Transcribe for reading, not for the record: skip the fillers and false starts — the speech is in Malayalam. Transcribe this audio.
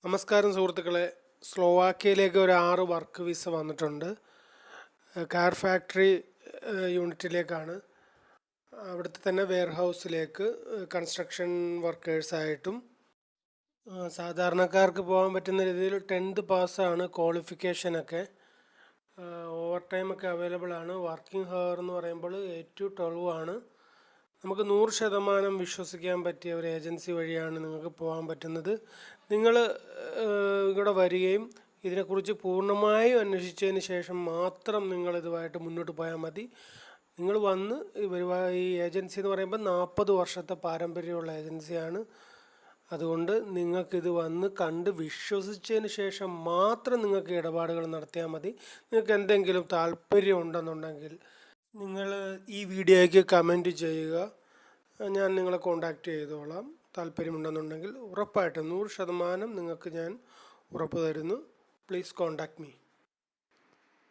നമസ്കാരം സുഹൃത്തുക്കളെ, സ്ലോവാക്യയിലേക്ക് ഒരു 6 വർക്ക് വിസ വന്നിട്ടുണ്ട്. കാർ ഫാക്ടറി യൂണിറ്റിലേക്കാണ്. അവിടുത്തെ തന്നെ വെയർഹൗസിലേക്ക് കൺസ്ട്രക്ഷൻ വർക്കേഴ്സായിട്ടും സാധാരണക്കാർക്ക് പോകാൻ പറ്റുന്ന രീതിയിൽ 10th പാസ്സാണ് ക്വാളിഫിക്കേഷനൊക്കെ. ഓവർ ടൈമൊക്കെ അവൈലബിൾ ആണ്. വർക്കിംഗ് ഹവർ എന്ന് പറയുമ്പോൾ 8 to 12 ആണ്. നമുക്ക് 100% വിശ്വസിക്കാൻ പറ്റിയ ഒരു ഏജൻസി വഴിയാണ് നിങ്ങൾക്ക് പോകാൻ പറ്റുന്നത്. നിങ്ങൾ ഇവിടെ വരികയും ഇതിനെക്കുറിച്ച് പൂർണ്ണമായും അന്വേഷിച്ചതിന് ശേഷം മാത്രം നിങ്ങൾ ഇതുമായിട്ട് മുന്നോട്ട് പോയാൽ മതി. നിങ്ങൾ വന്ന് ഈ ഏജൻസി എന്ന് പറയുമ്പോൾ 40 വർഷത്തെ പാരമ്പര്യമുള്ള ഏജൻസിയാണ്. അതുകൊണ്ട് നിങ്ങൾക്കിത് വന്ന് കണ്ട് വിശ്വസിച്ചതിന് ശേഷം മാത്രം നിങ്ങൾക്ക് ഇടപാടുകൾ നടത്തിയാൽ മതി. നിങ്ങൾക്ക് എന്തെങ്കിലും താല്പര്യം ഉണ്ടെന്നുണ്ടെങ്കിൽ നിങ്ങൾ ഈ വീഡിയോയ്ക്ക് കമൻറ്റ് ചെയ്യുക. ഞാൻ നിങ്ങളെ കോൺടാക്റ്റ് ചെയ്തോളാം. താല്പര്യമുണ്ടെന്നുണ്ടെങ്കിൽ ഉറപ്പായിട്ടും 100% നിങ്ങൾക്ക് ഞാൻ ഉറപ്പ് തരുന്നു. Please contact me.